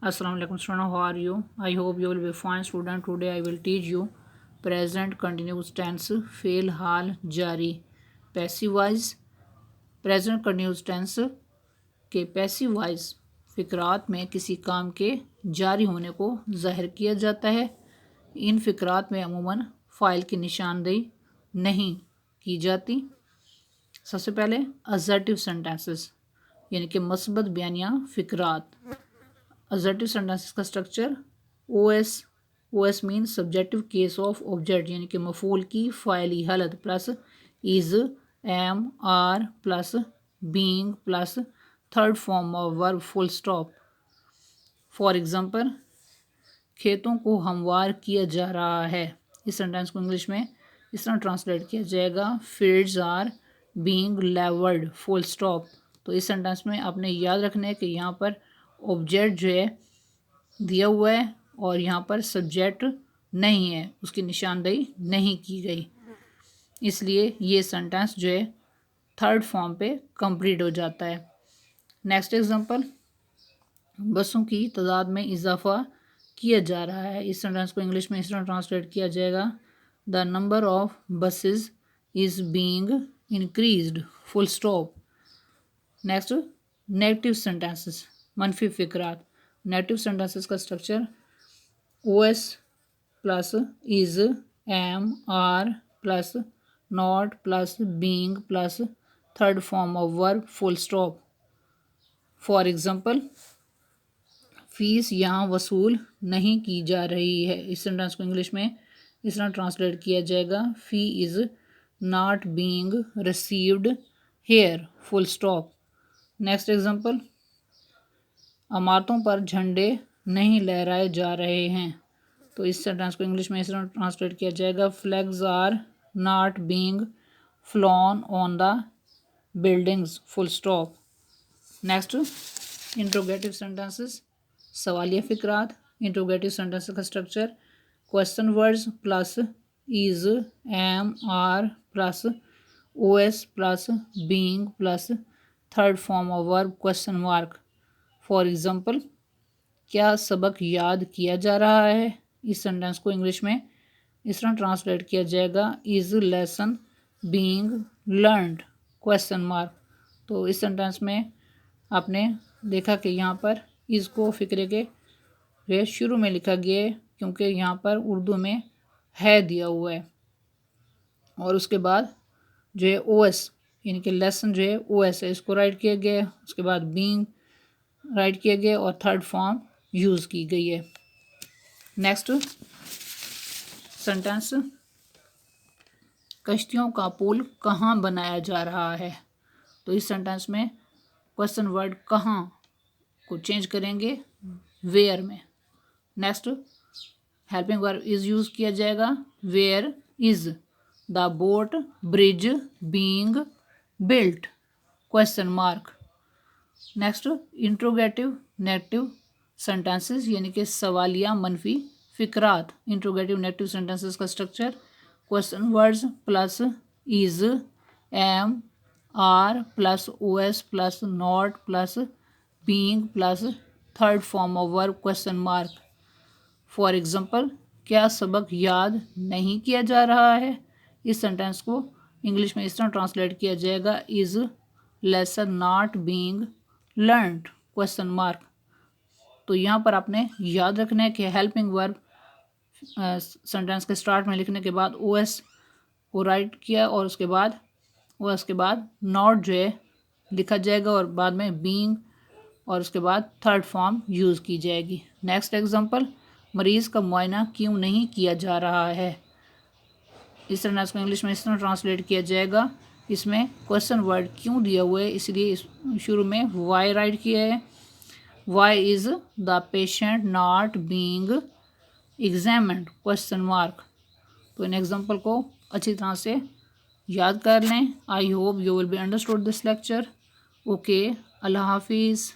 Assalamu alaikum student, how are you? I hope you will be fine student. Today I will teach you present continuous tense फेल हाल जारी passive voice. Present continuous tense के passive voice फ़िक्रात में किसी काम के जारी होने को ज़ाहिर किया जाता है। इन फ़िक्रात में अमूमन फ़ाइल की निशानदेही नहीं की जाती। सबसे पहले असर्टिव सेंटेंसेस यानी कि मस्बत बयानिया फ़िक्रात। असर्टिव सेंटेंसेस का structure OS mean subjective case of object यानी कि मफूल की फ़ाइली हालत plus is am are plus being plus third form of verb full stop. For example, खेतों को हमवार किया जा रहा है। इस सेंटेंस को इंग्लिश में इस तरह ट्रांसलेट किया जाएगा, fields are being levelled full stop. तो इस सेंटेंस में आपने याद रखना है कि यहाँ पर ऑब्जेक्ट जो है दिया हुआ है और यहाँ पर सब्जेक्ट नहीं है, उसकी निशानदेही नहीं की गई, इसलिए ये सेंटेंस जो है थर्ड फॉर्म पे कंप्लीट हो जाता है। नेक्स्ट एग्जांपल, बसों की तादाद में इजाफा किया जा रहा है। इस सेंटेंस को इंग्लिश में इस तरह ट्रांसलेट किया जाएगा, the number of buses is being increased full stop. Next, negative sentences मनफी फ़िक्रात। नेगेटिव सेंटेंसेस का structure OS plus is am are plus not plus being plus third form of verb full stop. For example, fees यहाँ वसूल नहीं की जा रही है। इस सेंटेंस को इंग्लिश में इस तरह ट्रांसलेट किया जाएगा, fee is not being received here full stop. Next example, इमारतों पर झंडे नहीं लहराए जा रहे हैं। तो इस सेंटेंस को इंग्लिश में इस तरह ट्रांसलेट किया जाएगा, flags are not being flown on the buildings full stop. Next, interrogative sentences सवालिया फ़िक्रात। इंट्रोगेटिव सेंटेंसेस का structure question words plus is am are plus OS plus being plus third form of verb question mark. For example, क्या सबक याद किया जा रहा है। इस सेंटेंस को इंग्लिश में इस तरह ट्रांसलेट किया जाएगा, is lesson being learned question mark. तो इस सेंटेंस में आपने देखा कि यहाँ पर इज़ को फ़िक्रे के शुरू में लिखा गया है क्योंकि यहाँ पर उर्दू में है दिया हुआ है, और उसके बाद जो है ओएस यानी कि लेसन जो है ओएस है, इसको राइट किया गया है, उसके बाद बीइंग राइट किया गया और थर्ड फॉर्म यूज़ की गई है। नेक्स्ट सेंटेंस, कश्तियों का पुल कहाँ बनाया जा रहा है। तो इस सेंटेंस में क्वेश्चन वर्ड कहाँ को चेंज करेंगे वेयर में। Next, helping verb is use किया जाएगा, where is the boat bridge being built question mark. Next, interrogative negative sentences यानी कि सवालिया मनफी फ़िक्रात। इंट्रोगेटिव नेगेटिव सेंटेंसेस का structure question words plus is am are plus OS plus not plus being plus third form of verb question mark. For example, क्या सबक याद नहीं किया जा रहा है। इस सेंटेंस को इंग्लिश में इस तरह ट्रांसलेट किया जाएगा, is lesson not being learned question mark. तो यहाँ पर आपने याद रखना है कि हेल्पिंग वर्ब सेंटेंस के स्टार्ट में लिखने के बाद ओएस को राइट किया और उसके बाद नॉट जो है लिखा जाएगा और बाद में बीइंग और उसके बाद थर्ड फॉर्म यूज़ की जाएगी। नेक्स्ट एग्जांपल, मरीज़ का मुआयना क्यों नहीं किया जा रहा है। इस सेंटेंस को इंग्लिश में इस तरह ट्रांसलेट किया जाएगा, इसमें क्वेश्चन वर्ड क्यों दिया हुआ है इसलिए शुरू में वाई राइट किया है, why is the patient not being examined question mark. तो इन एग्जांपल को अच्छी तरह से याद कर लें। I hope you will be understood this lecture. Okay, अल्लाह हाफिज़।